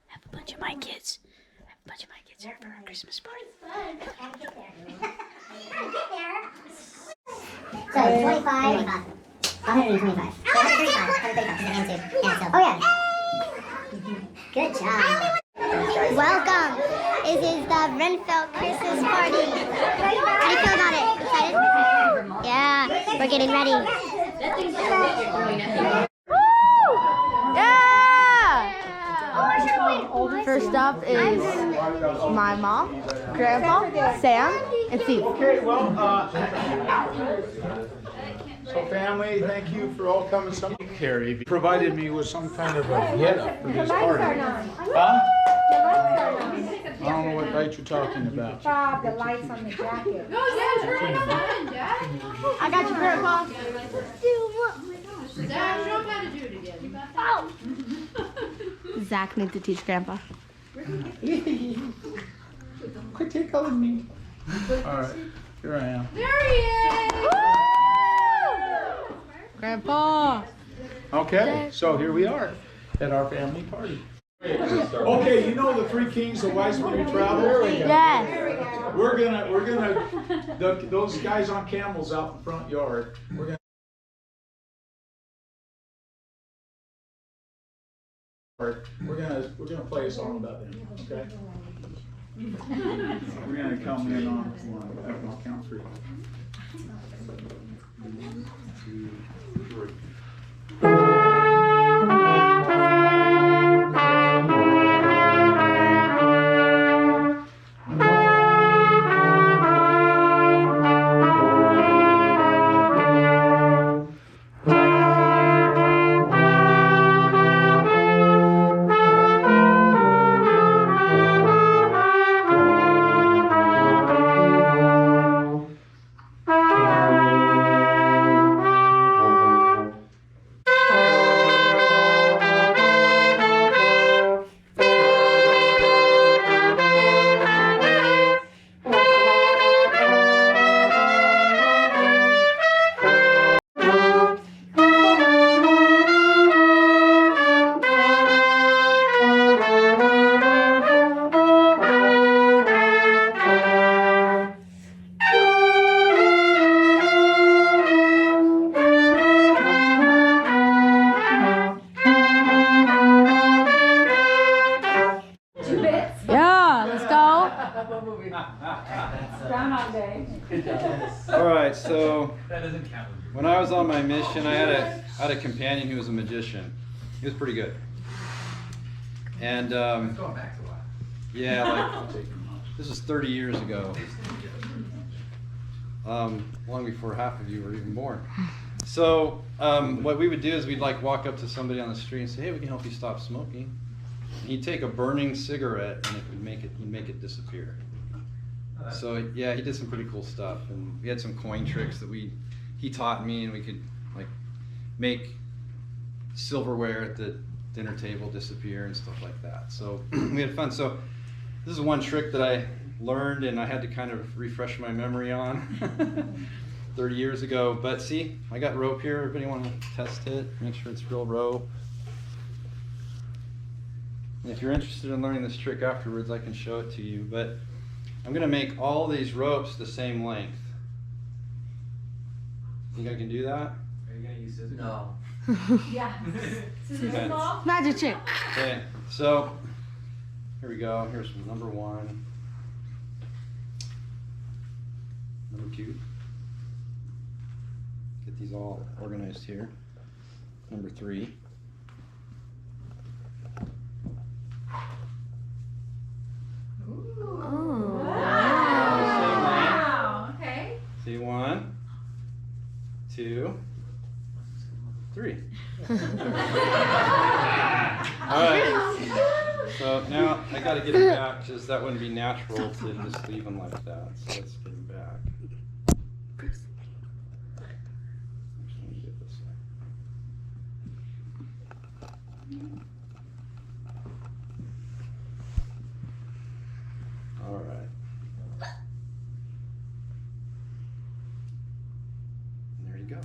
have a bunch of my kids. I have a bunch of my kids here for our Christmas party. So 25. 125. 135. Oh yeah. Good job. Welcome. This is the Renfeld Christmas party. How do you feel about it? Excited? Yeah, we're getting ready. First up is my mom, Grandpa, Sam, and Steve. Okay, well, so family, thank you for all coming. Somebody Carrie provided me with some kind of a get-up for this party. Huh? I don't know what light you're talking about. Bob, the lights on the jacket. No, yeah, turn it on, Dad. I got you, Grandpa. Dad, show him how to do it again. Zach needs to teach Grandpa. Quit tickling me. All right, here I am. There he is. Grandpa. Okay, so here we are at our family party. Okay, you know the three kings, the wise men who travel? Yes. Those guys on camels out in the front yard, we're gonna play a song about them, okay? We're gonna come in on one. I'll count three. 1, 2, 3. All right, so when I was on my mission, I had a companion who was a magician. He was pretty good. And yeah, like this was 30 years ago, long before half of you were even born. So what we would do is we'd like walk up to somebody on the street and say, "Hey, we can help you stop smoking." And he'd take a burning cigarette and he'd make it disappear. So yeah, he did some pretty cool stuff, and we had some coin tricks that he taught me, and we could like make silverware at the dinner table disappear and stuff like that. So we had fun. So this is one trick that I learned and I had to kind of refresh my memory on 30 years ago. But see, I got rope here. Everybody want to test it? Make sure it's real rope. And if you're interested in learning this trick afterwards, I can show it to you. But I'm going to make all these ropes the same length. Think I can do that? Are you going to use scissors? No. Yeah. Okay. Magic trick. Okay, so here we go. Here's number 1. Number 2. Get these all organized here. Number 3. Wow. Okay. See, 1, 2, 3. Alright. So now I gotta get it back because that wouldn't be natural to just leave them like that. So let's get them back. Actually, let me get this way. Alright. There you go.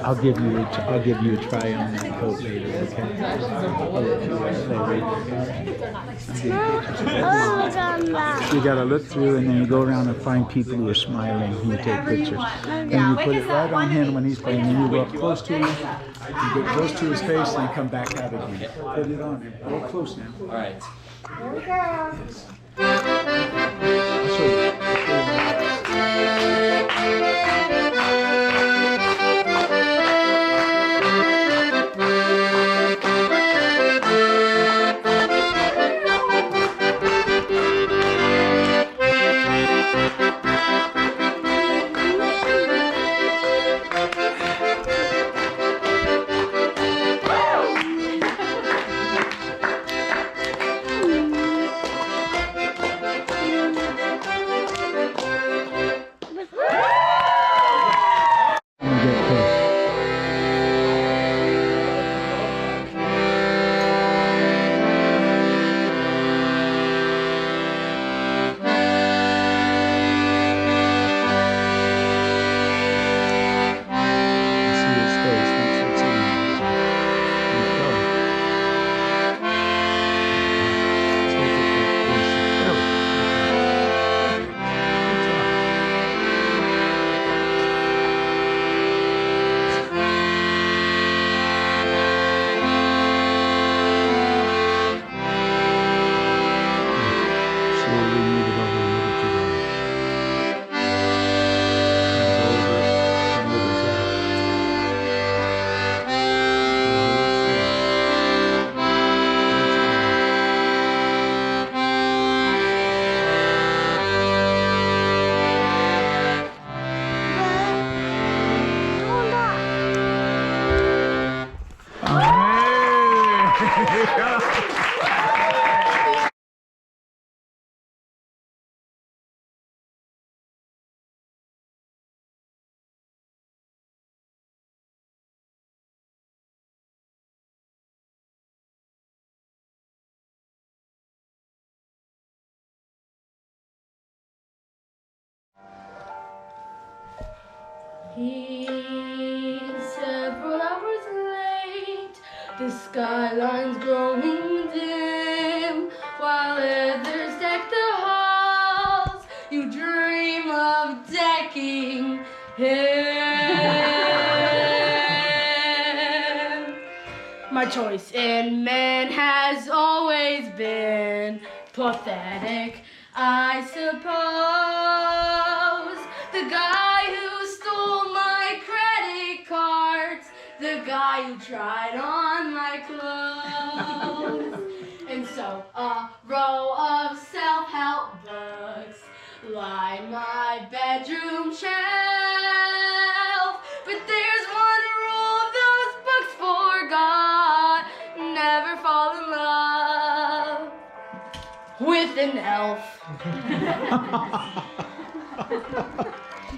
I'll give you a try on that coat later, okay? You gotta look through, and then you go around and find people who are smiling, and you take pictures. And you put it right on him when he's playing, and you go up close to him, you get close to his face, and you come back out again. Put it on him. Go close now. All right. Here we go. I'll show you. He's several hours late, the skyline's growing dim, while others deck the halls, you dream of decking him. My choice in men has always been pathetic, I suppose. The guy who stole my credit cards, the guy who tried on my clothes. And so a row of self-help books line my bedroom shelf. But there's one rule those books forgot: never fall in love with an elf.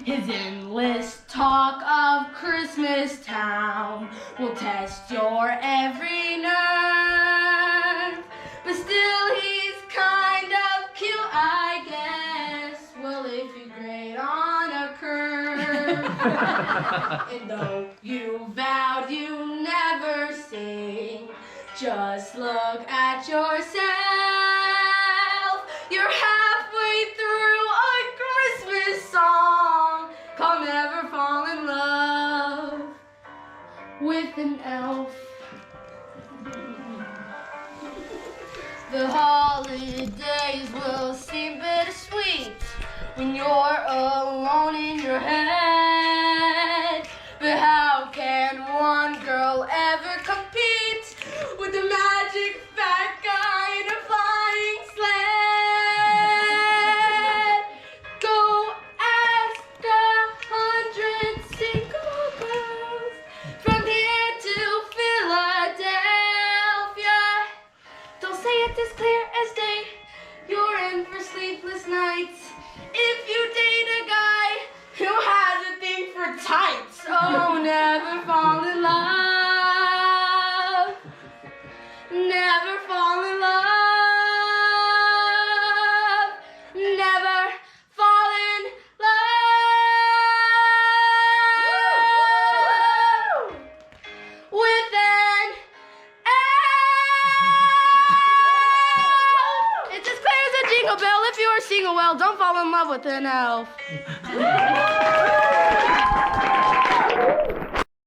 His endless talk of Christmas Town will test your every nerve. But still he's kind of cute, I guess. Well, if you grade on a curve. And though you vowed you never sing, just look at yourself. You're halfway through a Christmas song. I'll never fall in love with an elf. The holidays will seem bittersweet when you're alone in your head. But how can one girl ever compete with the magic fat guy in a flying sled? Go ask 100 single girls from here to Philadelphia. They'll say it's as clear as day you're in for sleepless nights if you date a guy who has a thing being a whale, don't fall in love with an elf.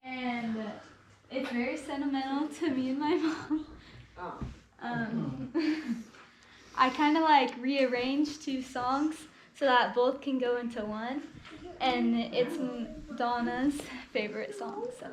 And it's very sentimental to me and my mom. I kind of like rearranged 2 songs so that both can go into one. And it's Donna's favorite song. So.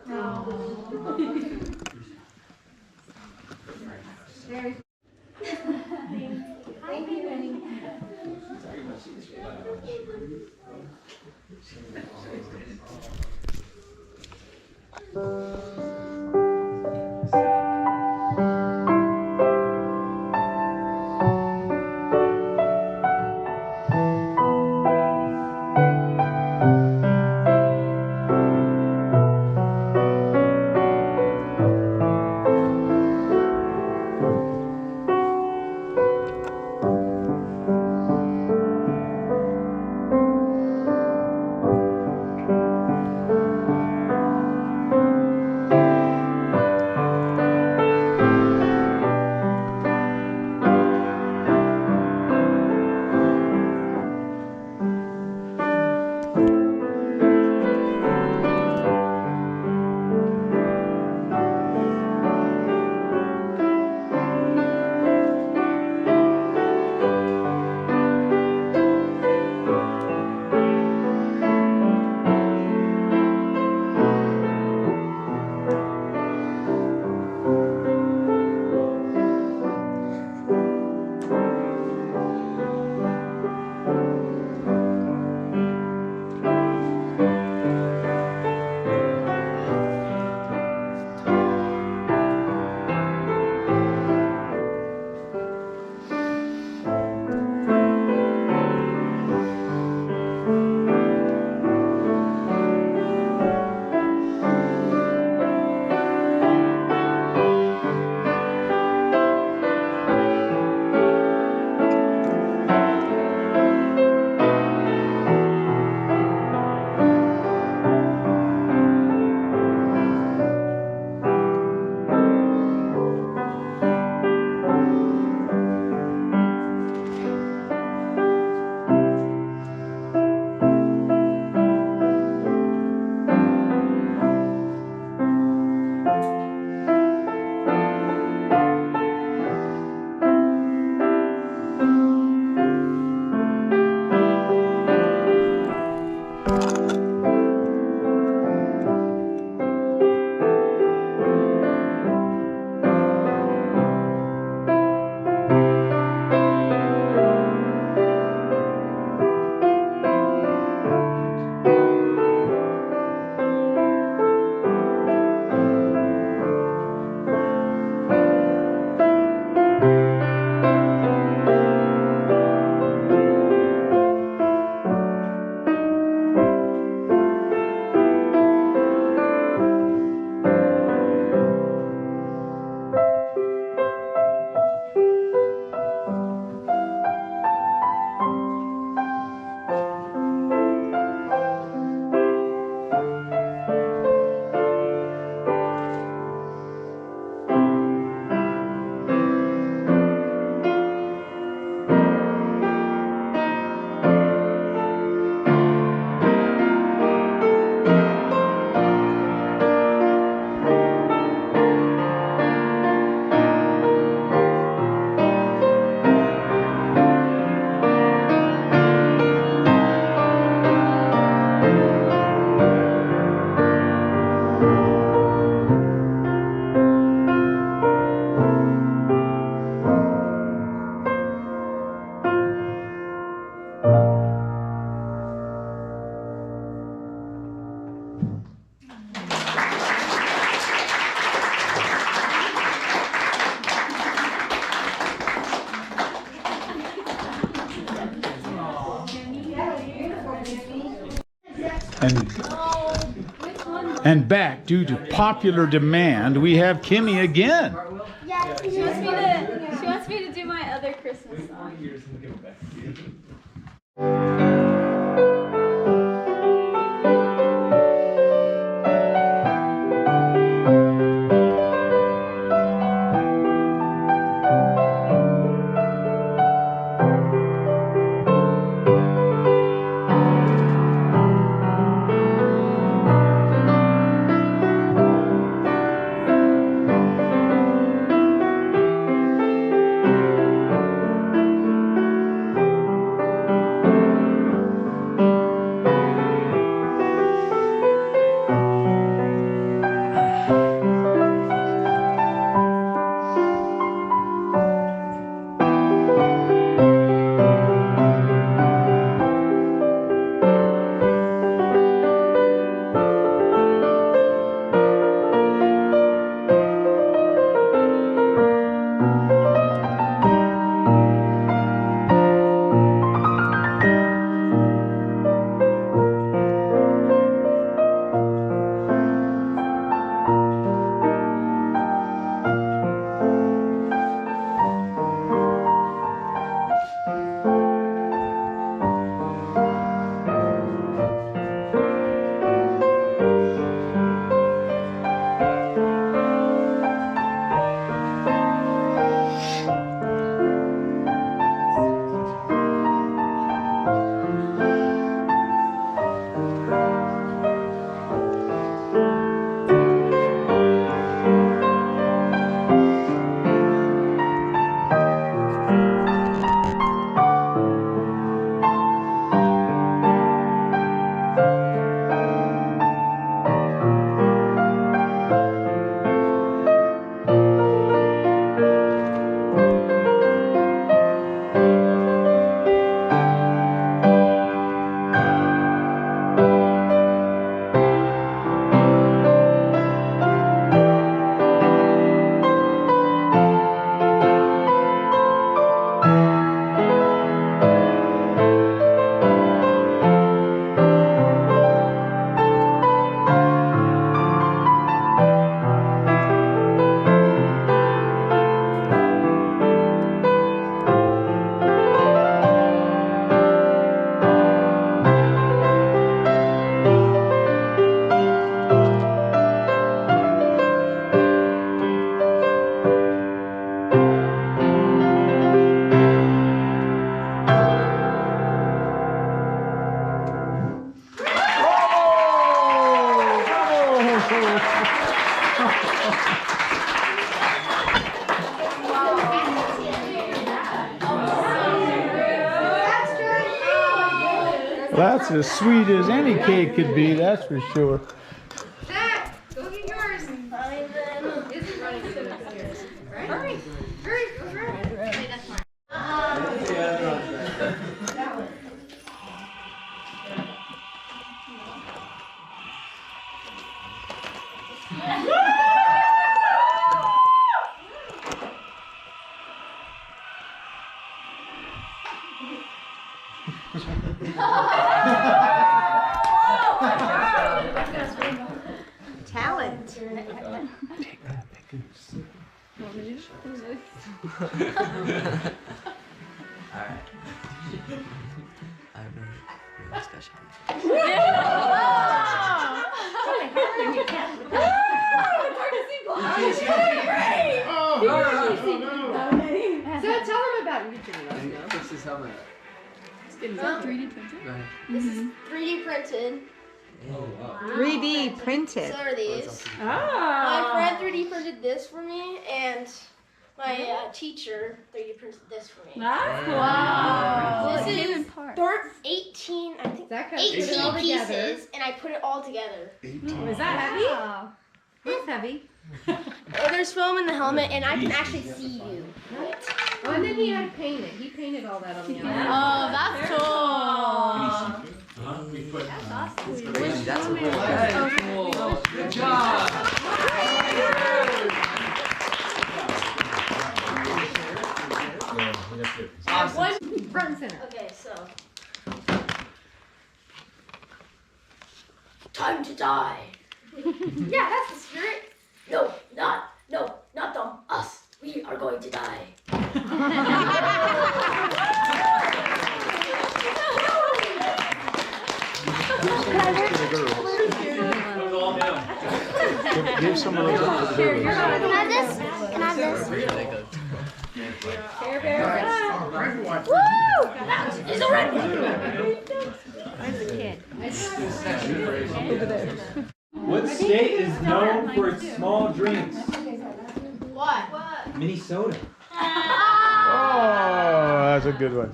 And back, due to popular demand, we have Kimmy again. She wants me to do my other Christmas song. That's as sweet as any cake could be, that's for sure. Zach, go get yours. Isn't running to the upstairs. Hurry, hurry, go grab it. Okay, that's mine. Talent. Alright. I have no discussion. So tell them about YouTube. Fix this helmet. Is that 3D printed? Go ahead. This is 3D printed. Oh, wow. 3D printed. So are these. Oh. My friend 3D printed this for me, and my teacher 3D printed this for me. That's cool. Wow. This Human is part. 18, I think, Zach has put it all 18 together. pieces, and I put it all together. Is that heavy? That's heavy. There's foam in the helmet, and I can actually see you. Oh, and then he had painted. He painted all that on the outside. Oh, that's cool. That's cool. Good job. One. Front and center. Okay, so. Time to die. Yeah, that's the spirit. No, not them. Us. We are going to die. Give some of those up to the girls. Can I have this? Can I have this? Woo! He's a red one. What state is known for its small drinks? What? Minnesota. Oh, that's a good one.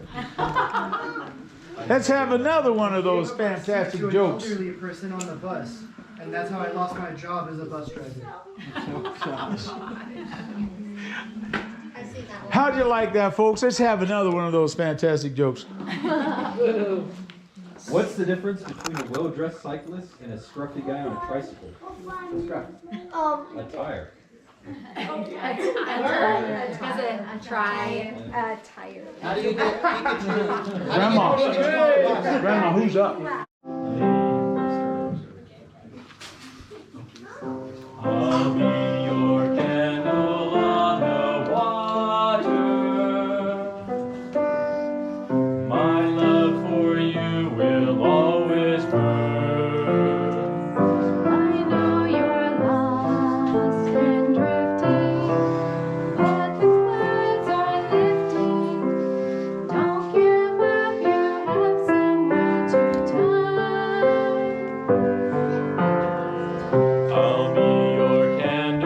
Let's have another one of those fantastic to an jokes. elderly person on the bus, and that's how I lost my job as a bus driver. How'd you like that, folks? Let's have another one of those fantastic jokes. What's the difference between a well-dressed cyclist and a scruffy guy on a tricycle? What's scruffy? A tire. Tire. How do you get Pikachu? Grandma, who's up? I'll be your candle on the water. My love for you will always burn. I know you're lost and drifting, but the clouds are lifting. Don't give up, you have somewhere to turn. I'll be your candle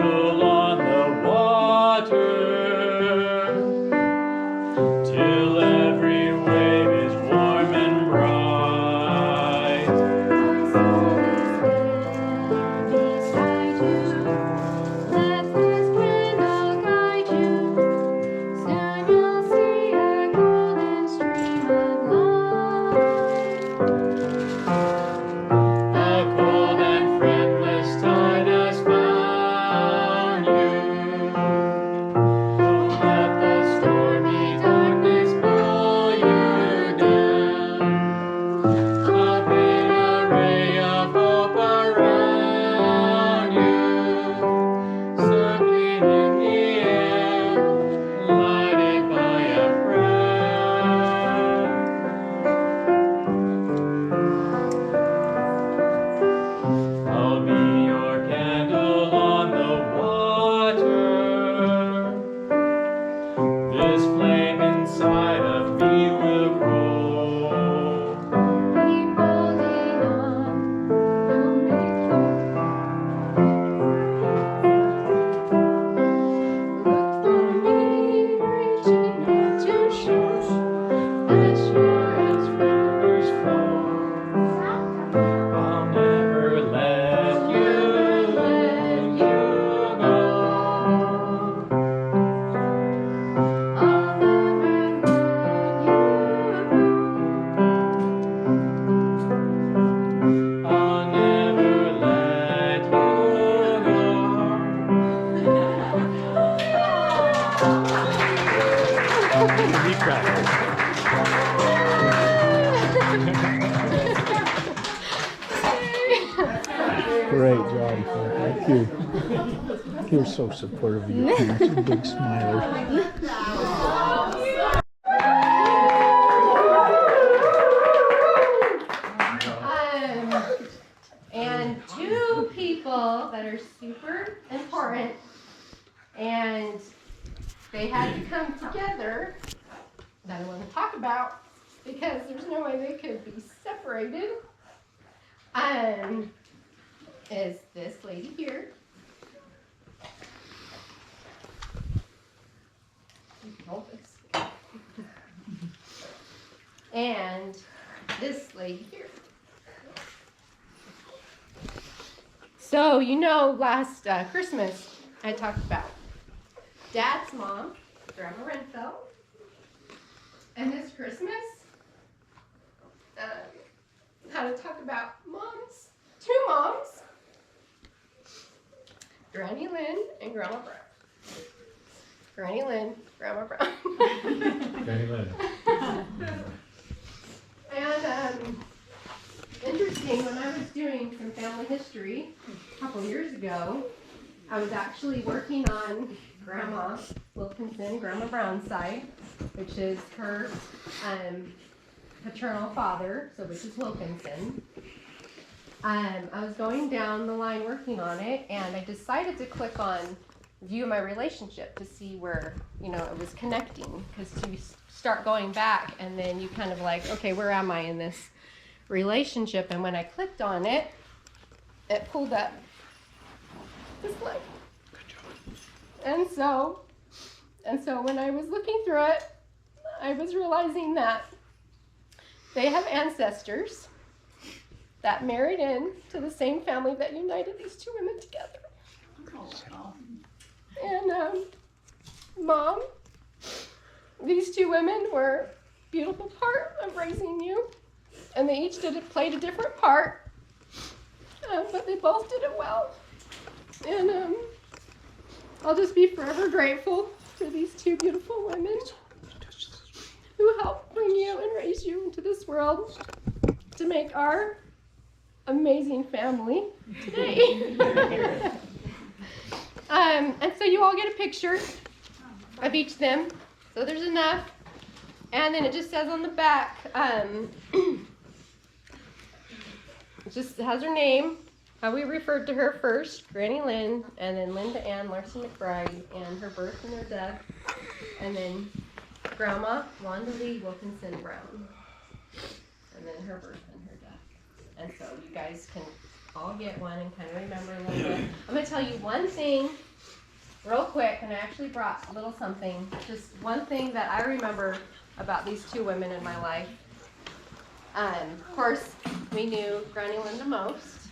Great job. Thank you. You're so supportive of your parents. You're a big smiler. And two people that are super important, and they had to come together, that I want to talk about, because there's no way they could be separated, is this lady here. Hold this. And this lady here. So, you know, last Christmas, I talked about Dad's mom, Grandma Renfeld. And this Christmas, how to talk about moms, two moms, Granny Lynn and Grandma Brown. Granny Lynn, Grandma Brown. Granny Lynn. And interesting, when I was doing some family history a couple years ago, I was actually working on Grandma Wilkinson, Grandma Brown's side, which is her paternal father, so which is Wilkinson. I was going down the line working on it, and I decided to click on view my relationship to see where, you know, it was connecting, because you start going back and then you kind of like, okay, where am I in this relationship? And when I clicked on it, it pulled up this line. And so when I was looking through it, I was realizing that they have ancestors that married in to the same family that united these two women together. And Mom, these two women were a beautiful part of raising you, and they each played a different part, but they both did it well. And I'll just be forever grateful for these two beautiful women who helped bring you and raise you into this world to make our amazing family today. And so you all get a picture of each of them. So there's enough. And then it just says on the back, it just has her name, how we referred to her first, Granny Lynn, and then Linda Ann Larson McBride, and her birth and her death, and then Grandma Wanda Lee Wilkinson Brown, and then her birth and her death. And so you guys can all get one and kind of remember a little bit. I'm going to tell you one thing real quick, and I actually brought a little something, just one thing that I remember about these two women in my life. Of course, we knew Granny Lynn the most,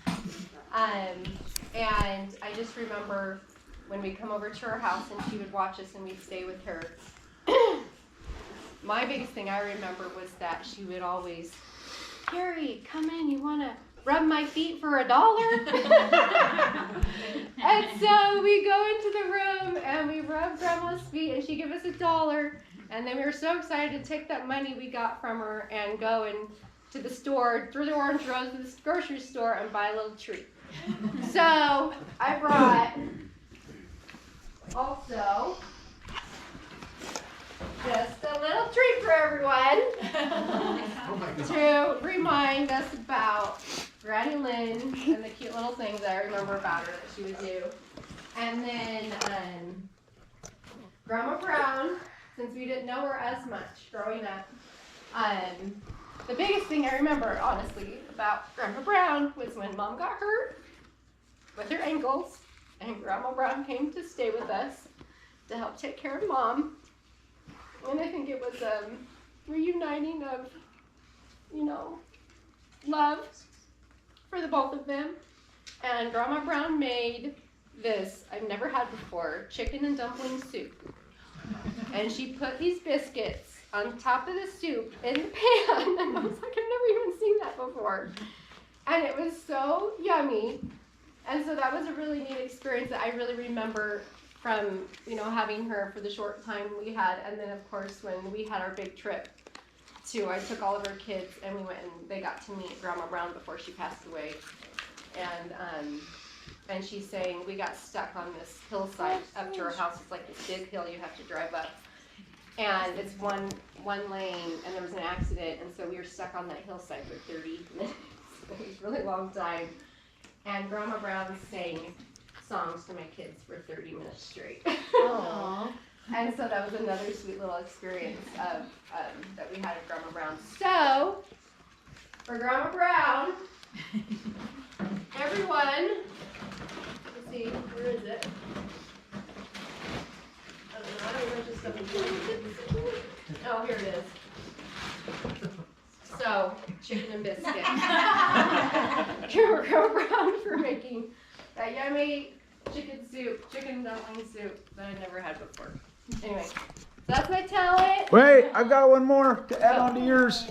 and I just remember when we'd come over to her house and she would watch us and we'd stay with her. My biggest thing I remember was that she would always, Carrie, come in, you want to rub my feet for $1? And so we go into the room and we rub Grandma's feet and she give us $1. And then we were so excited to take that money we got from her and go to the store, through the orange rows to the grocery store and buy a little treat. So I brought also just a little treat for everyone to remind us about Granny Lynn and the cute little things I remember about her that she would do. And then Grandma Brown, since we didn't know her as much growing up, the biggest thing I remember, honestly, about Grandma Brown was when Mom got hurt with her ankles, and Grandma Brown came to stay with us to help take care of Mom. And I think it was a reuniting of, you know, love for the both of them. And Grandma Brown made this, I've never had before, chicken and dumpling soup. And she put these biscuits on top of the soup in the pan. And I was like, I've never even seen that before. And it was so yummy. And so that was a really neat experience that I really remember from, you know, having her for the short time we had. And then, of course, when we had our big trip, too, I took all of our kids and we went and they got to meet Grandma Brown before she passed away. And she's saying we got stuck on this hillside up to her house. It's like this big hill you have to drive up. And it's one lane, and there was an accident, and so we were stuck on that hillside for 30 minutes. It was a really long time. And Grandma Brown sang songs to my kids for 30 minutes straight. Aww. And so that was another sweet little experience of, that we had at Grandma Brown. So, for Grandma Brown, everyone, let's see, where is it? Oh, here it is. So, chicken and biscuit. Grandma Brown for making that yummy chicken dumpling soup that I never had before. Anyway, that's my talent. Wait, I've got one more to add on to yours.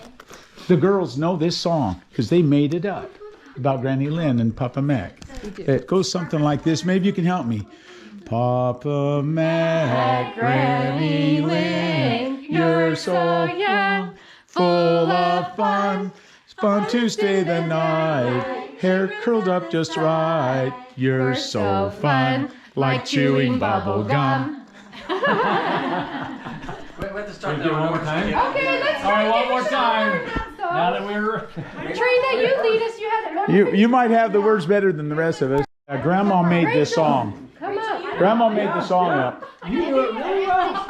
The girls know this song because they made it up about Granny Lynn and Papa Mac. It goes something like this. Maybe you can help me. Papa Mac, Granny Lynn, you're so young, full of fun. It's fun to stay the night, hair curled up just right. You're so fun, like chewing bubble gum. Wait, we have to start that one more time. Okay, let's All right, one more get time. Now Now that we're Trina, you lead us. You had it memorized. You might have the words better than the rest of us. Grandma made this song. Come on. Grandma made the song up. you do it really well.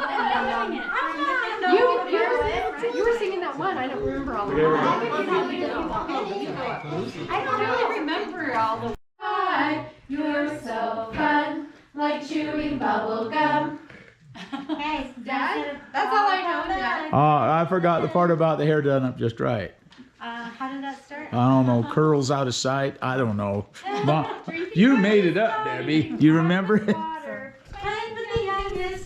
You were singing that one. I don't remember all of it. I don't remember all the. You're so fun, like chewing bubble gum. Hey, Dad, that's all I know, Dad. I forgot the part about the hair done up just right. how did that start? I don't know, curls out of sight. I don't know. Mom, you made it up, Debbie. You remember it?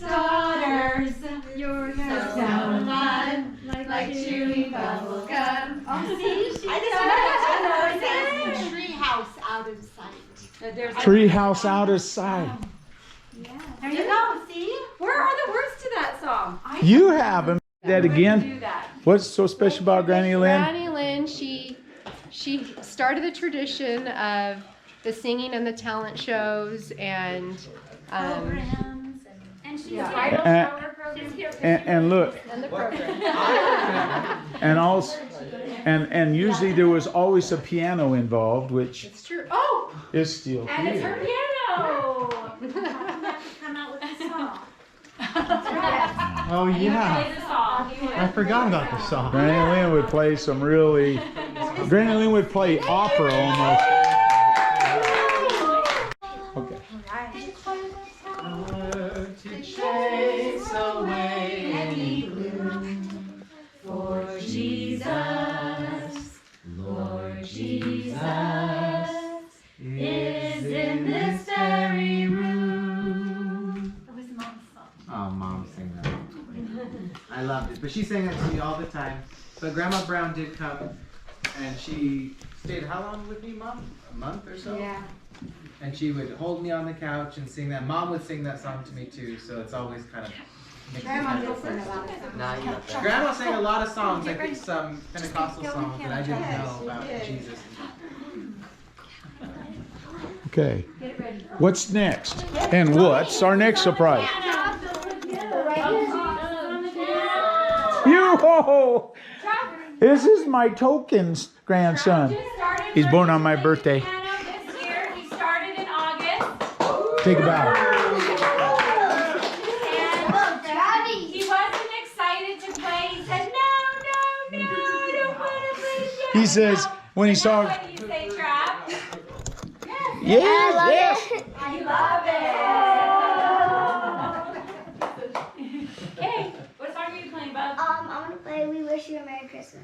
Daughters, you're so fun, like chewing bubble gum. Oh, see, she tree house out of sight. Tree house out of sight. There you go, see? Where are the words to that song? You haven't. That again? Do that. What's so special about Granny Lynn? Granny Lynn, she started the tradition of the singing and the talent shows and And she's And look, and the program. and also, and usually there was always a piano involved, which It's true. Oh, is still And it's her here. piano. come out with a song. Oh yeah, Play the song. I forgot about the song. Granny Lynn would play some really. Granny Lynn would play opera almost. Okay. To chase away any gloom. For Jesus, Lord Jesus, is in this very room. Oh, Mom sang that. I loved it. But she sang that to me all the time. But Grandma Brown did come, and she stayed how long with me, Mom? A month or so? Yeah. And she would hold me on the couch and sing that. Mom would sing that song to me too, so it's always kind of makes me kind of Grandma sang a lot of songs, I think some Pentecostal songs that I didn't know about Jesus. Okay. What's next? And what's our next surprise? You! This is my Tokens grandson. He's born on my birthday. This year, he started in August. Take a bow. And he wasn't excited to play. He said, no, I don't want to play yet. He says, when he saw. What do you say, Trav? Yes, yes. I love it. Okay, what song are you playing, Bub? I'm gonna play We Wish You a Merry Christmas.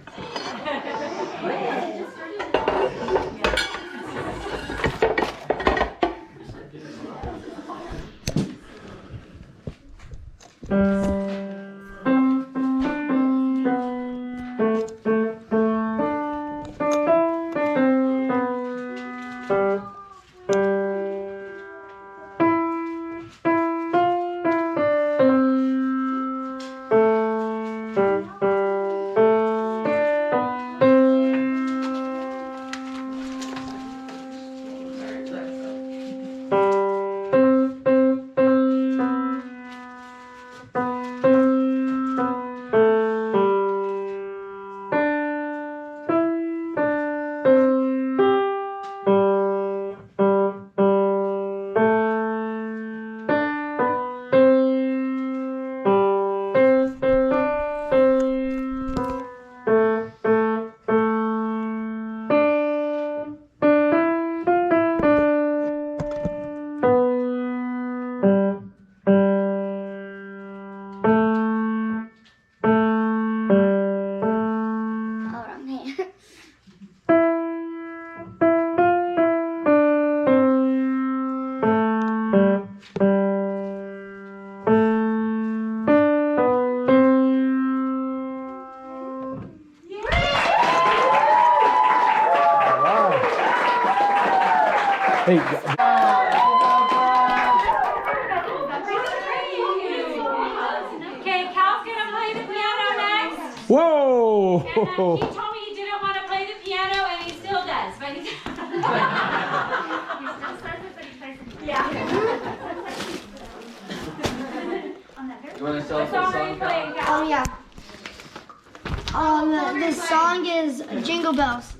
Hey, Okay, Cal's gonna play the piano next. whoa! And he told me he didn't want to play the piano, and he still does. But he still starts it, but he plays it. Yeah. You want to sell What song are you playing, Cal? Yeah. The song is Jingle Bells.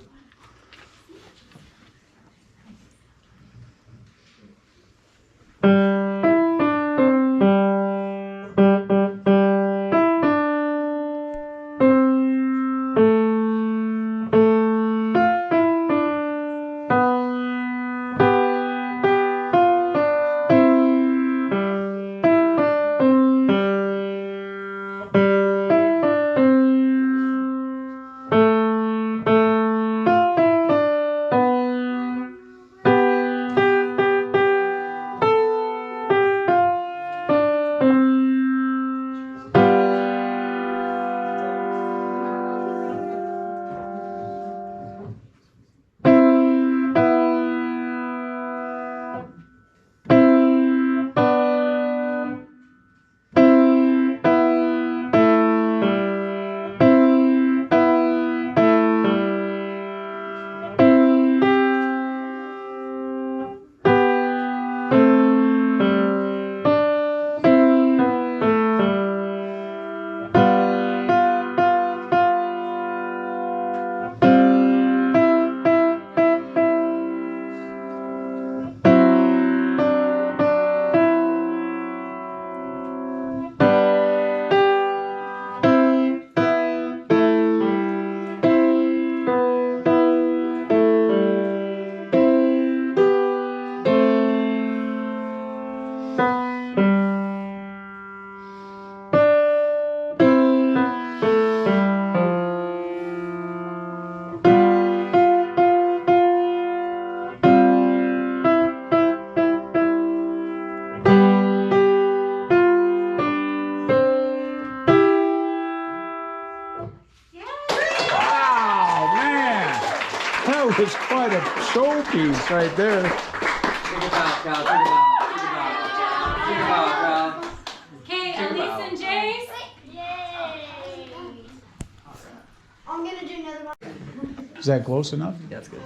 That was quite a showpiece right there. Think about, Cal. Think about, Cal. Okay, Elise and Jace. I'm gonna do another one. Is that close enough? Yeah, that's good.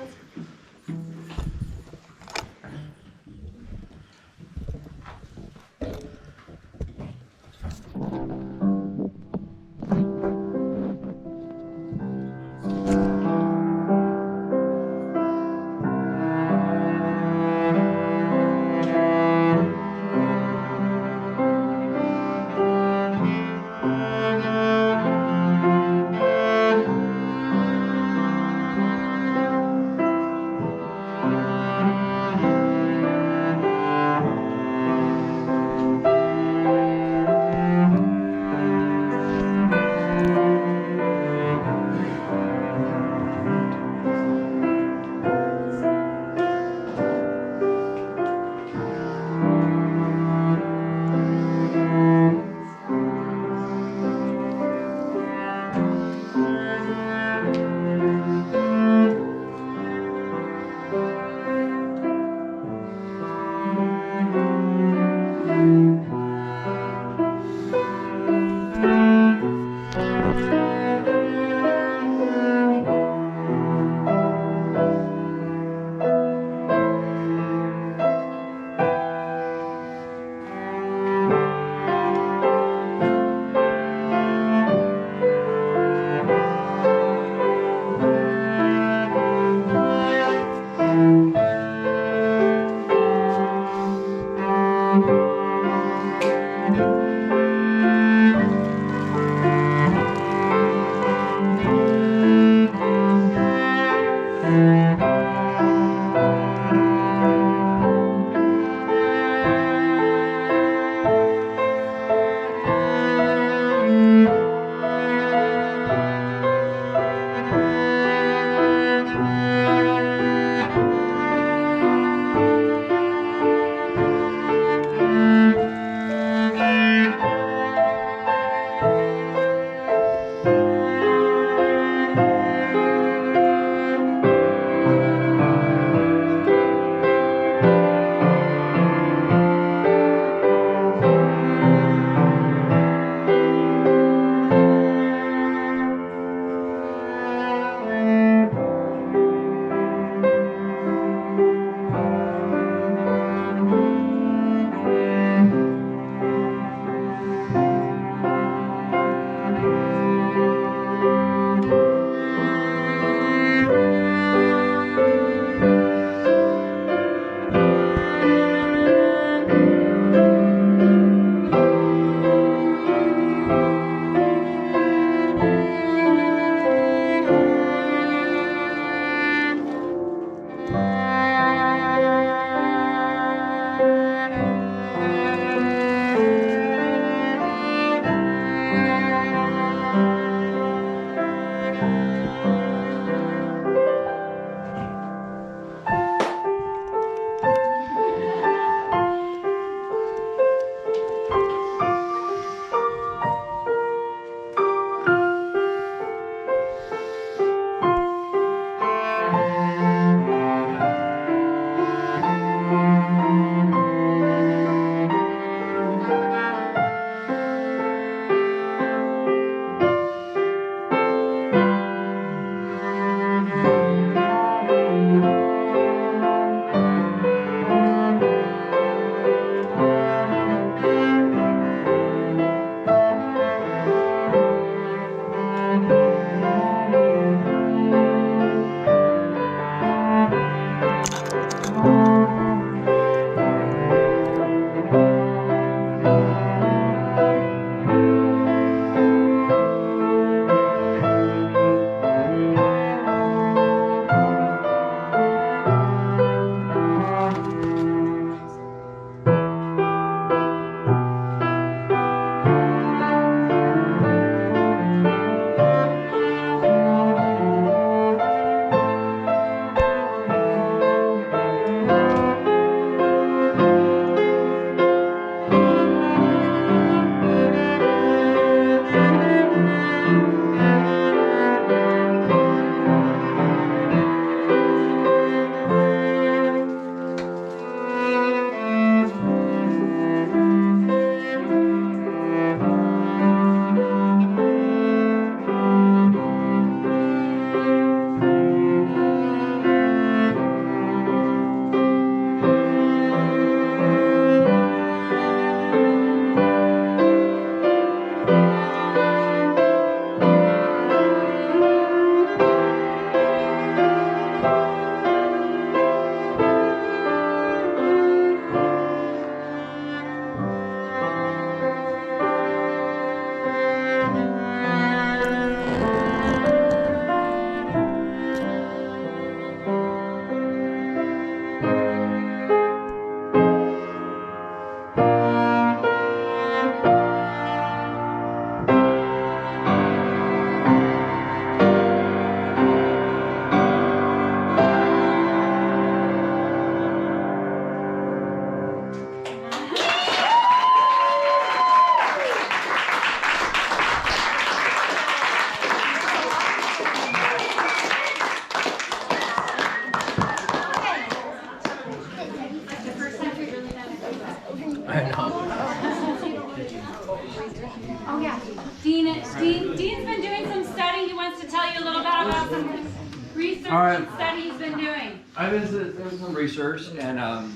Oh yeah, Dean's been doing some study. He wants to tell you a little bit about some research and study he's been doing. I've been doing some research and on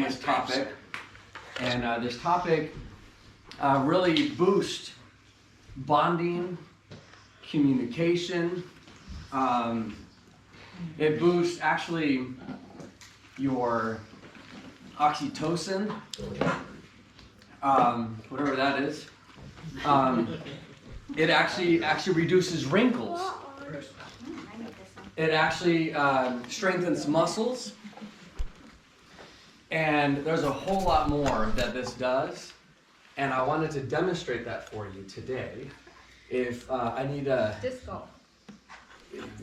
this topic, and this topic really boosts bonding, communication. It boosts actually your oxytocin, whatever that is. It actually reduces wrinkles. It actually strengthens muscles. And there's a whole lot more that this does. And I wanted to demonstrate that for you today. If I need a... Disc golf.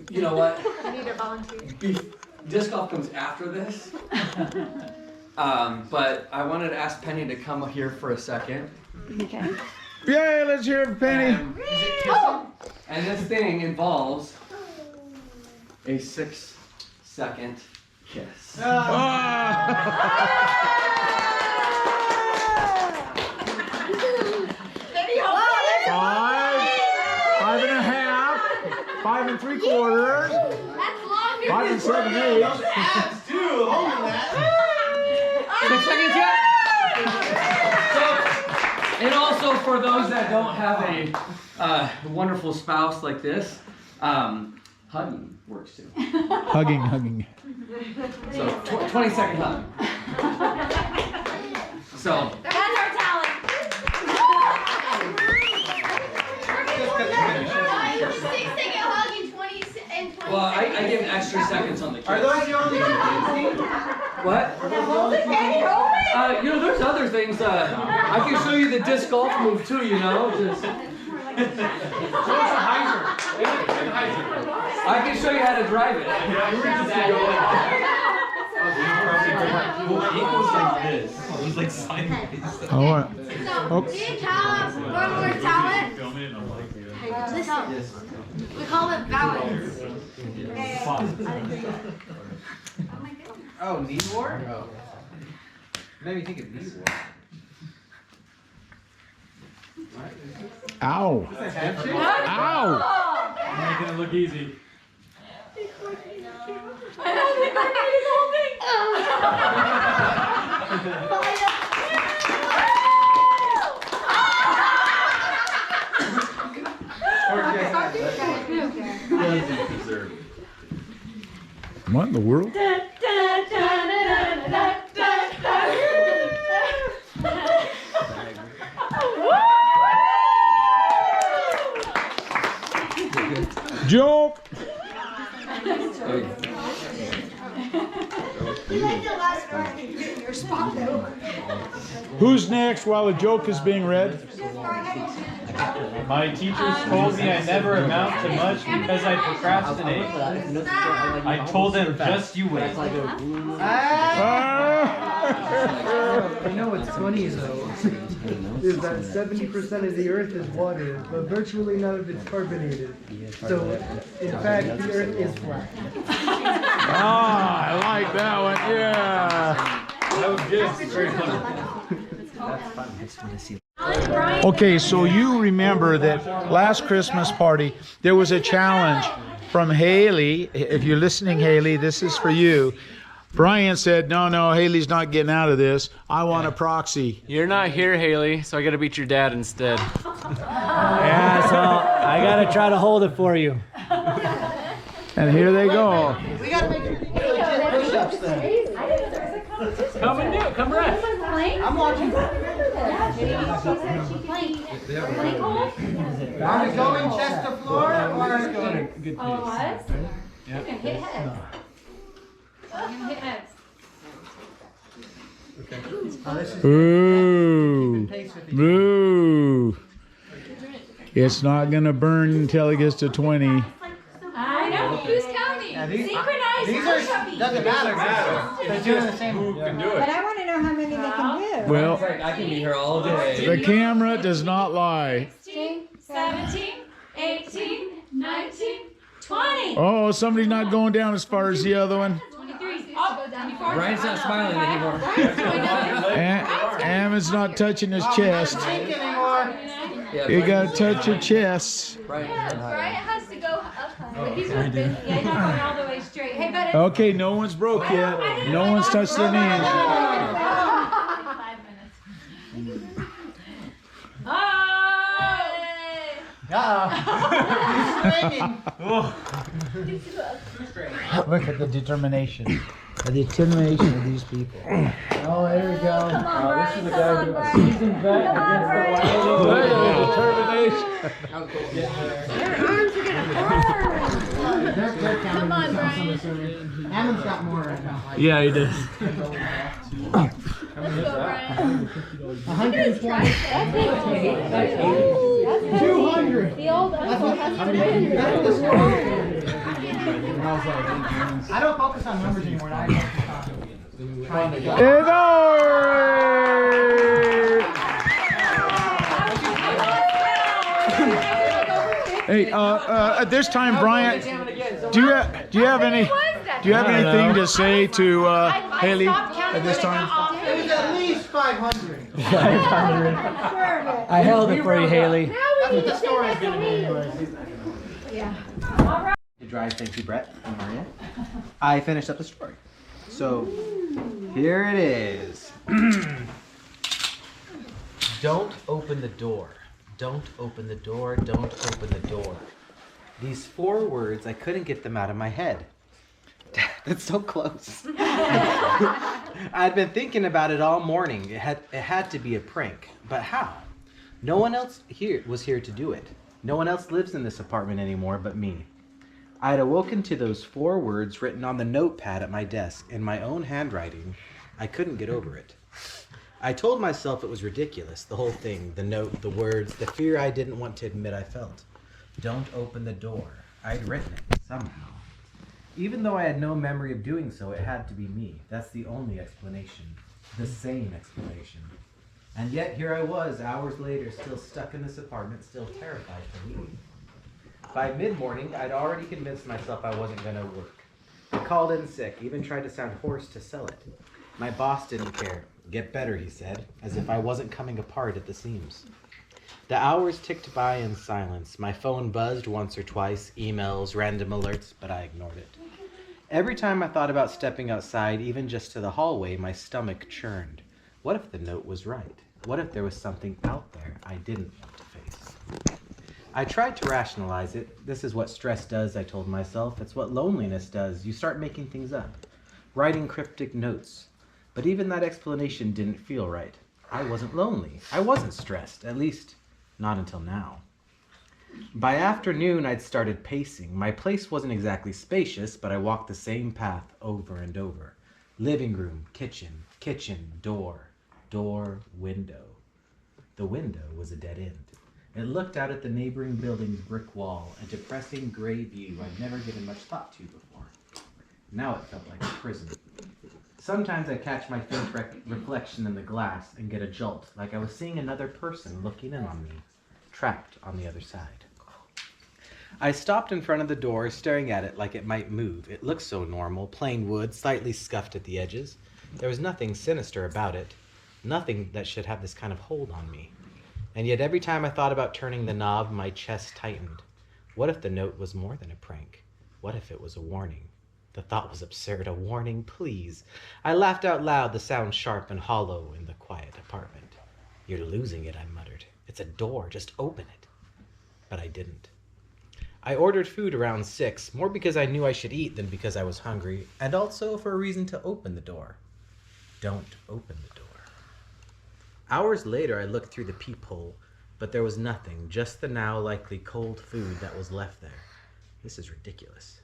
You know what? You need a volunteer. Disc golf comes after this. But I wanted to ask Penny to come here for a second. Okay. Yay, let's hear it, Penny. And this thing involves a 6-second kiss. Five and a half, 5 3/4, That's longer. 5 7/8. Abs too, holding that. 6 seconds yet? So, and also for those that don't have a wonderful spouse like this, hugging works too. Hugging. So 20-second hug. So That's our talent. 6-second hug in 20 well, I give extra seconds on the kiss. Are those the only two things? What? You know, there's other things. I can show you the disc golf move too. You know, just. I can show you how to drive it. He's like sideways. All right. So, me and Cal one more talent. We call it balance. Oh, knee war? Oh. Made me think of knee war. Ow. Ow. Making it look easy. I don't think I made the whole thing. What in the world? Joke. Who's next while the joke is being read? My teachers told me I never amount to much because I procrastinate. I told them just you wait. You know what's funny though is that 70% of the earth is water, but virtually none of it's carbonated. So in fact the earth is flat. Ah, I like that one. Yeah. That was good. Very funny. Okay, so you remember that last Christmas party, there was a challenge from Haley. If you're listening, Haley, this is for you. Brian said, no, Haley's not getting out of this. I want a proxy. You're not here, Haley, so I gotta beat your dad instead. Yeah, so I gotta try to hold it for you. And here they go. We gotta make it push-ups then. Come and do it, come right. I'm watching. Are we going chest to floor or Good piece. Oh, it was? Yeah. You can hit heads. You can hit heads. Ooh. Ooh. It's not gonna burn until it gets to 20. I know. Who's counting? Synchronized. These are, doesn't matter. They're doing the same. Who can do it? But I want to know how many they can do. Well, I can be here all day. the camera does not lie. 16, 17, 18, 19, 20. Oh, somebody's not going down as far as the other one. 23. Oh, 24. Brian's not smiling anymore. Ammon's not touching his chest. You gotta touch your chest. Bryant has to go up, but he's not bending. Yeah, he's not going all the way straight. Hey, but Okay, no one's broke yet. No one's touched their knees. 5 minutes. Look at the determination. The determination of these people. Oh, there we go. Come on, Brian. This is a guy who a seasoned vet against the Look Wyoming. at the determination. Their arms are gonna burn. Come on, Brian. Ammon's got more right now. Yeah, he did. Let's go, Brian. 120. 200. The old uncle has to win. I don't focus on numbers anymore. I focus on trying to It's over! Hey, at this time, Bryant, do you have anything to say to Haley at this time? It was at least 500. 500. I held it for you, Haley. That's what the story is going to be anyways. To drive, thank you, Brett and Maria. I finished up the story. So, here it is. Don't open the door. Don't open the door. Don't open the door. These 4 words, I couldn't get them out of my head. That's so close. I'd been thinking about it all morning. It had to be a prank. But how? No one else was here to do it. No one else lives in this apartment anymore but me. I had awoken to those 4 words written on the notepad at my desk in my own handwriting. I couldn't get over it. I told myself it was ridiculous, the whole thing, the note, the words, the fear I didn't want to admit I felt. Don't open the door. I'd written it, somehow. Even though I had no memory of doing so, it had to be me. That's the only explanation. The sane explanation. And yet here I was, hours later, still stuck in this apartment, still terrified to leave. By mid-morning, I'd already convinced myself I wasn't going to work. I called in sick, even tried to sound hoarse to sell it. My boss didn't care. Get better, he said, as if I wasn't coming apart at the seams. The hours ticked by in silence. My phone buzzed once or twice, emails, random alerts, but I ignored it. Every time I thought about stepping outside, even just to the hallway, my stomach churned. What if the note was right? What if there was something out there I didn't want to face? I tried to rationalize it. This is what stress does, I told myself. It's what loneliness does. You start making things up, writing cryptic notes. But even that explanation didn't feel right. I wasn't lonely. I wasn't stressed, at least not until now. By afternoon, I'd started pacing. My place wasn't exactly spacious, but I walked the same path over and over. Living room, kitchen, door, window. The window was a dead end. It looked out at the neighboring building's brick wall, a depressing gray view I'd never given much thought to before. Now it felt like a prison. Sometimes I catch my faint reflection in the glass and get a jolt, like I was seeing another person looking in on me, trapped on the other side. I stopped in front of the door, staring at it like it might move. It looked so normal, plain wood, slightly scuffed at the edges. There was nothing sinister about it, nothing that should have this kind of hold on me. And yet every time I thought about turning the knob, my chest tightened. What if the note was more than a prank? What if it was a warning? The thought was absurd. A warning, please. I laughed out loud, the sound sharp and hollow in the quiet apartment. You're losing it, I muttered. It's a door, just open it. But I didn't. I ordered food around 6, more because I knew I should eat than because I was hungry, and also for a reason to open the door. Don't open the door. Hours later, I looked through the peephole, but there was nothing, just the now likely cold food that was left there. This is ridiculous.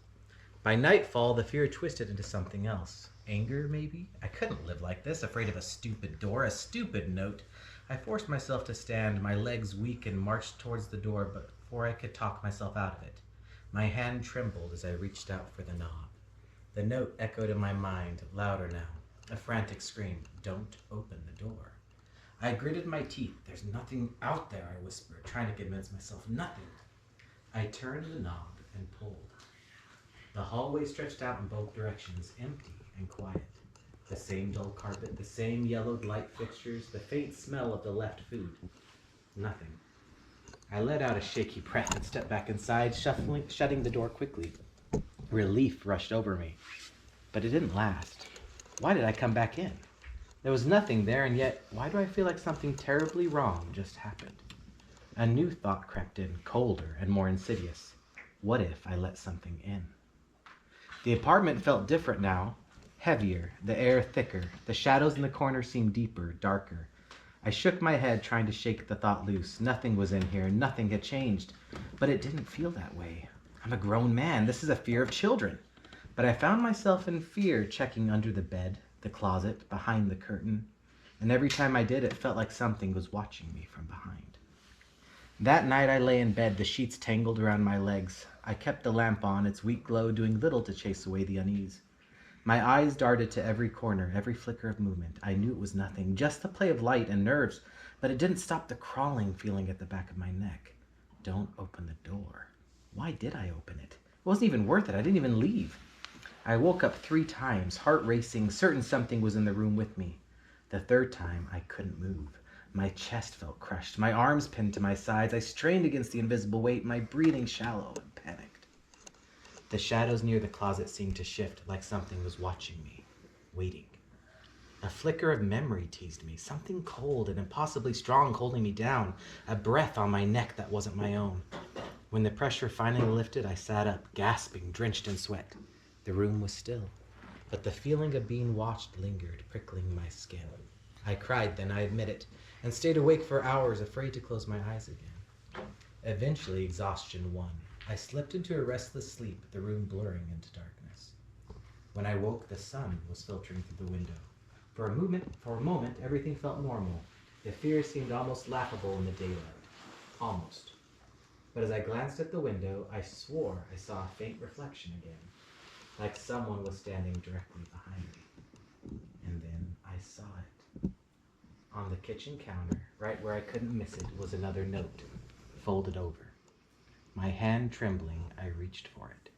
By nightfall, the fear twisted into something else. Anger, maybe? I couldn't live like this, afraid of a stupid door, a stupid note. I forced myself to stand, my legs weak, and marched towards the door, but before I could talk myself out of it, my hand trembled as I reached out for the knob. The note echoed in my mind, louder now, a frantic scream, "Don't open the door." I gritted my teeth. There's nothing out there, I whispered, trying to convince myself. Nothing. I turned the knob and pulled. The hallway stretched out in both directions, empty and quiet. The same dull carpet, the same yellowed light fixtures, the faint smell of the left food. Nothing. I let out a shaky breath and stepped back inside, shutting the door quickly. Relief rushed over me, but it didn't last. Why did I come back in? There was nothing there, and yet, why do I feel like something terribly wrong just happened? A new thought crept in, colder and more insidious. What if I let something in? The apartment felt different now, heavier, the air thicker. The shadows in the corner seemed deeper, darker. I shook my head, trying to shake the thought loose. Nothing was in here, nothing had changed. But it didn't feel that way. I'm a grown man. This is a fear of children. But I found myself in fear, checking under the bed, the closet, behind the curtain. And every time I did, it felt like something was watching me from behind. That night I lay in bed, the sheets tangled around my legs. I kept the lamp on, its weak glow doing little to chase away the unease. My eyes darted to every corner, every flicker of movement. I knew it was nothing, just the play of light and nerves, but it didn't stop the crawling feeling at the back of my neck. Don't open the door. Why did I open it? It wasn't even worth it. I didn't even leave. I woke up 3 times, heart racing, certain something was in the room with me. The 3rd time, I couldn't move. My chest felt crushed, my arms pinned to my sides. I strained against the invisible weight, my breathing shallow and panicked. The shadows near the closet seemed to shift, like something was watching me, waiting. A flicker of memory teased me, something cold and impossibly strong holding me down, a breath on my neck that wasn't my own. When the pressure finally lifted, I sat up, gasping, drenched in sweat. The room was still, but the feeling of being watched lingered, prickling my skin. I cried then, I admit it, and stayed awake for hours, afraid to close my eyes again. Eventually, exhaustion won. I slipped into a restless sleep, the room blurring into darkness. When I woke, the sun was filtering through the window. For a moment, everything felt normal. The fear seemed almost laughable in the daylight. Almost. But as I glanced at the window, I swore I saw a faint reflection again, like someone was standing directly behind me. And then I saw it. On the kitchen counter, right where I couldn't miss it, was another note, folded over. My hand trembling, I reached for it.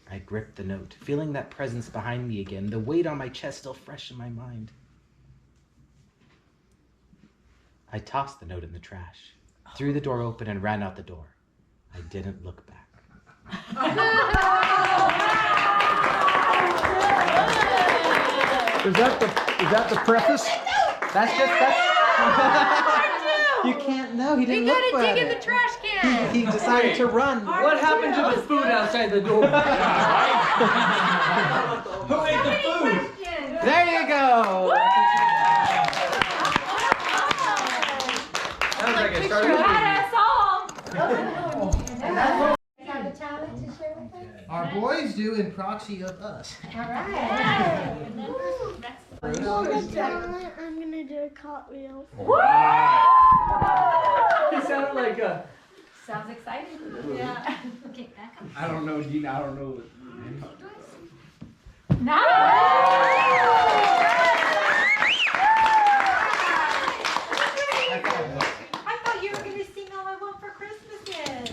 I gripped the note, feeling that presence behind me again, the weight on my chest still fresh in my mind. I tossed the note in the trash, threw the door open, and ran out the door. I didn't look back. Is that the preface? You can't know. He didn't look for it. You gotta dig in the trash can. He decided to run. What happened to the food outside the door? Who ate the food? There you go. Sounds like it started. Have a talent to share with us? Our boys do in proxy of us. All right. For the talent, I'm gonna do a cartwheel. It sounded like a. Sounds exciting. Yeah. Okay, back up. I don't know, Gina. I don't know. I thought you were going to sing All I Want for Christmas Is.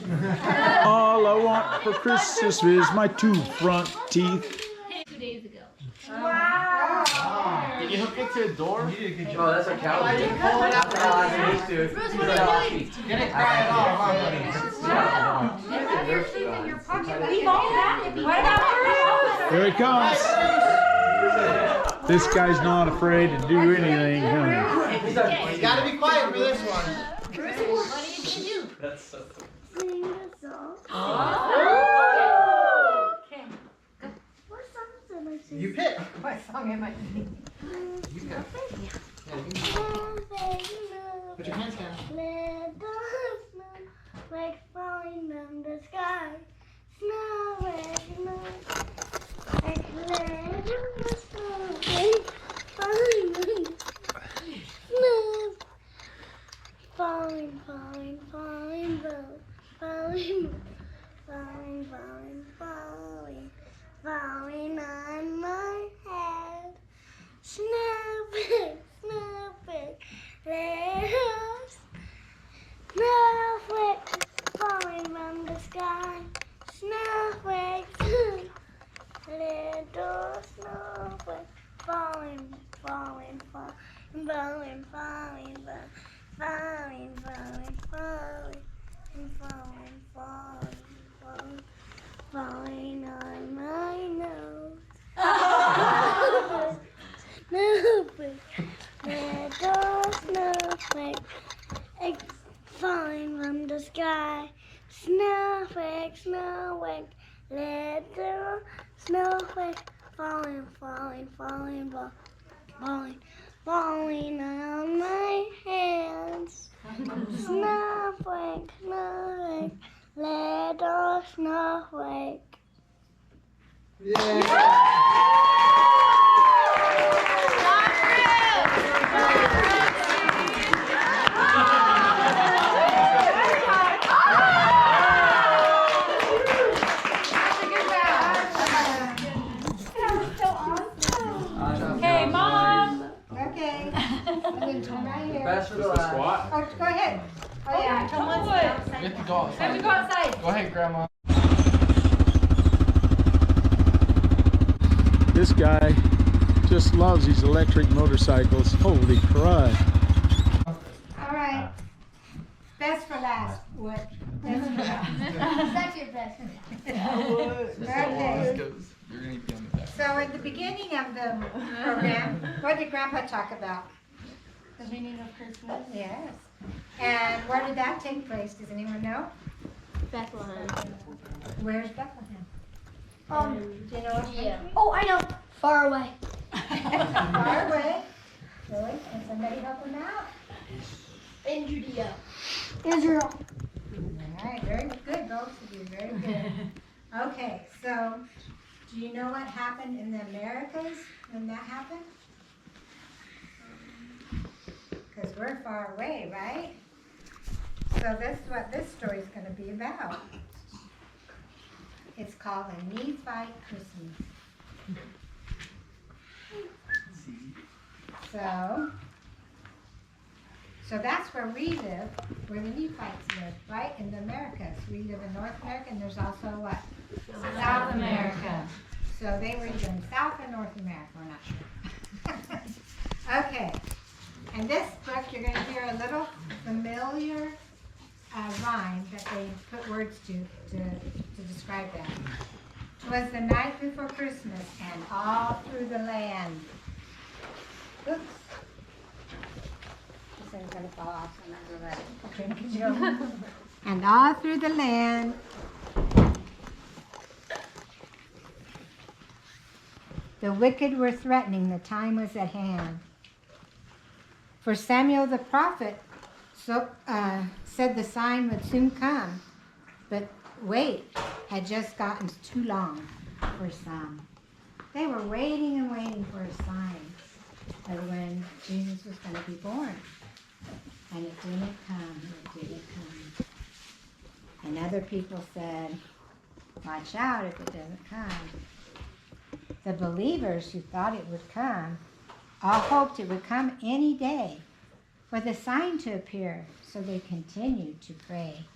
All I want for Christmas is my 2 front teeth. 2 days ago. Wow. Did you hook it to a door? You did a good Oh, job. that's a cow. I didn't pull it out. I used to. You didn't cry at all, huh, buddy? Leave all that. What about Here he comes. This guy's not afraid to do anything, huh? You gotta be quiet for this one. What are you gonna do? That's so cool. Sing a song. Okay. What songs am I singing? You pick. What song am I singing? You pick. Put your hands down. Let the snowflakes falling from the sky. Snowflakes, snowflakes, let the snowflakes falling from the snow. Falling, falling, falling, falling, falling, falling, falling, falling on my head. Snowflakes, snowflakes, let us. Snowflakes falling from the sky. Snowflakes, little snowflakes falling It's falling from the sky. Snowflake, snowflake, little snowflake, falling, falling, falling, falling, falling on my hands. Snowflake, snowflake, little snowflake. Hey, Mom! Okay. I'm going to turn right here. Best for the last. Squat. Oh, go ahead. Oh, yeah, come on. We have to go outside. Have to go outside. Go ahead, Grandma. This guy just loves these electric motorcycles. Holy crud. All right. Best for last. What? Best for last. That's your best. Okay. You're going to be on the back. So at the beginning of the program, what did Grandpa talk about? The meaning of Christmas? Yes. And where did that take place? Does anyone know? Bethlehem. Where's Bethlehem? Do you know what? Yeah. Oh, I know. Far away. Far away. Really? Can somebody help him out? In Judea. Israel. All right, very good, both of you, very good. Okay, so do you know what happened in the Americas when that happened? Because we're far away, right? So this is what this story is going to be about. It's called a Nephite Christmas. So that's where we live, where the Nephites live, right? In the Americas. We live in North America, and there's also what? South America. So they were either in South or North America, we're not sure. Okay. And this book, you're going to hear a little familiar rhyme that they put words to describe that. 'Twas the night before Christmas, and all through the land. Oops. This thing's going to fall off, so I'm not going to let it. Okay, and all through the land. The wicked were threatening, the time was at hand. For Samuel the prophet said the sign would soon come, but wait had just gotten too long for some. They were waiting and waiting for a sign of when Jesus was going to be born. And it didn't come, it didn't come. And other people said, watch out if it doesn't come. The believers who thought it would come all hoped it would come any day for the sign to appear, so they continued to pray.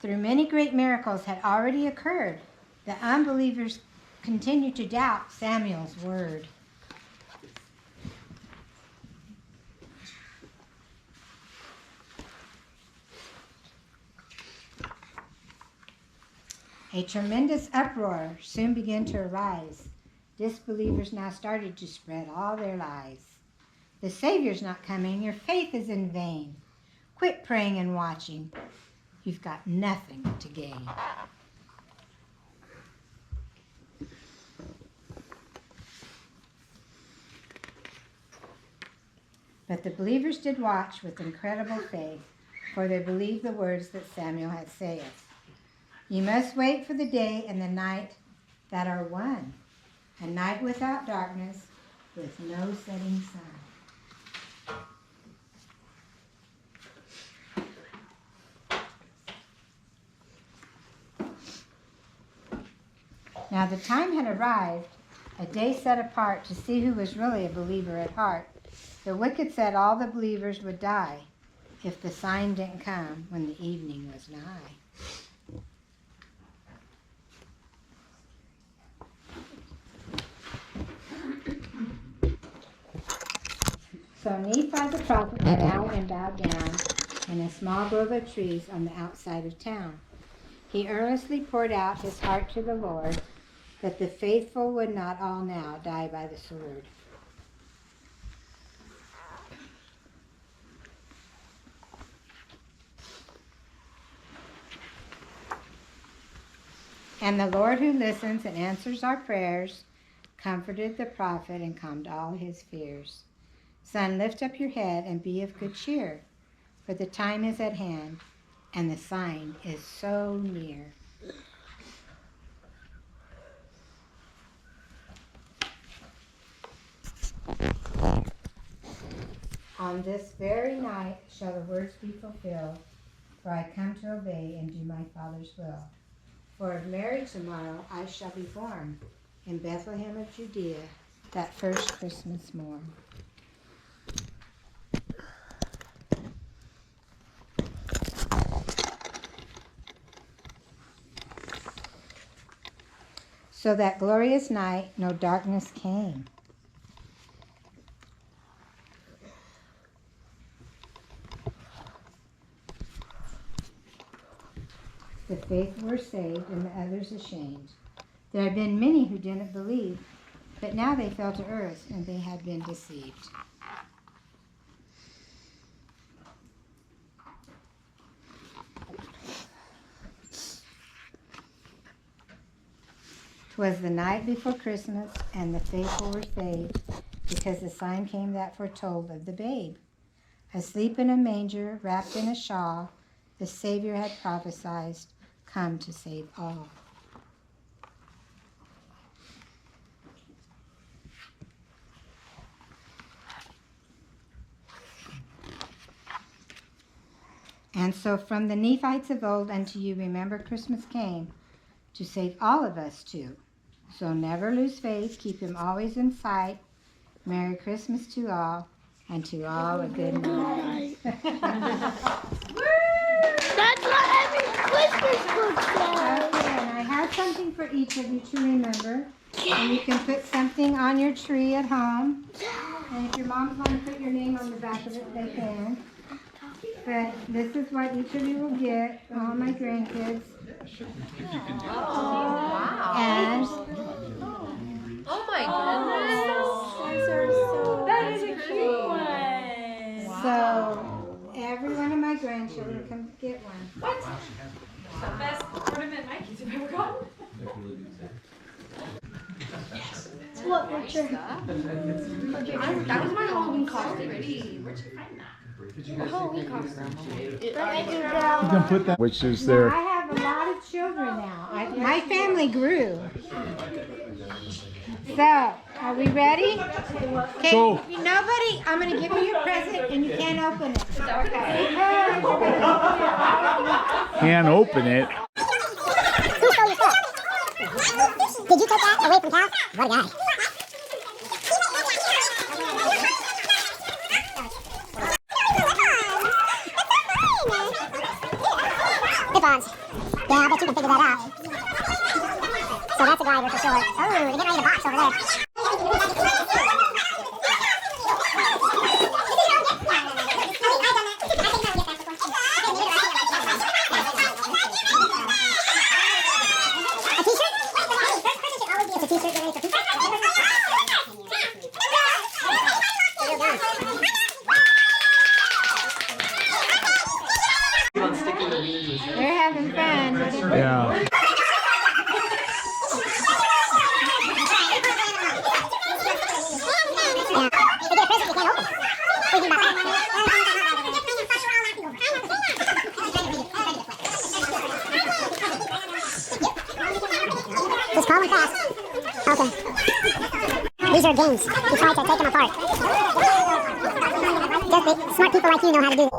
Through many great miracles had already occurred, the unbelievers continued to doubt Samuel's word. A tremendous uproar soon began to arise. Disbelievers now started to spread all their lies. The Savior's not coming. Your faith is in vain. Quit praying and watching. You've got nothing to gain. But the believers did watch with incredible faith, for they believed the words that Samuel had saith. You must wait for the day and the night that are one, a night without darkness, with no setting sun. Now the time had arrived, a day set apart to see who was really a believer at heart. The wicked said all the believers would die if the sign didn't come when the evening was nigh. So Nephi the prophet went out and bowed down in a small grove of trees on the outside of town. He earnestly poured out his heart to the Lord, that the faithful would not all now die by the sword. And the Lord who listens and answers our prayers comforted the prophet and calmed all his fears. Son, lift up your head and be of good cheer, for the time is at hand, and the sign is so near. On this very night shall the words be fulfilled, for I come to obey and do my Father's will. For of Mary tomorrow I shall be born in Bethlehem of Judea, that first Christmas morn. So that glorious night no darkness came. The faithful were saved and the others ashamed. There had been many who didn't believe, but now they fell to earth and they had been deceived. "'Twas the night before Christmas, and the faithful were saved, because the sign came that foretold of the babe. Asleep in a manger, wrapped in a shawl, the Savior had prophesied, come to save all." And so from the Nephites of old unto you, remember Christmas came to save all of us too. So never lose faith, keep him always in sight. Merry Christmas to all, and to all a good night. That's what every Christmas book says. Okay, and I have something for each of you to remember. And you can put something on your tree at home. And if your moms want to put your name on the back of it, they can. But this is what each of you will get, all my grandkids. Wow. And Oh my goodness. That is a cute one. so every one of my grandchildren can get one. What? The best ornament my kids have ever gotten. What picture? That was my Halloween costume. Where'd you find that? Halloween costume. You can put that, which is their. I have a lot of children now. My family grew. So, are we ready? Okay, So- nobody, I'm going to give you your present and you can't open it. Okay. Can't open it. Did you take that away from Cal? What a guy. Clip-ons. Yeah, I bet you can figure that out. So that's a glider for sure. Oh, they're getting ready to box over there. They're having fun. Yeah. Just call them fast. Okay. These are games. You try to take them apart. Just smart people like you know how to do it.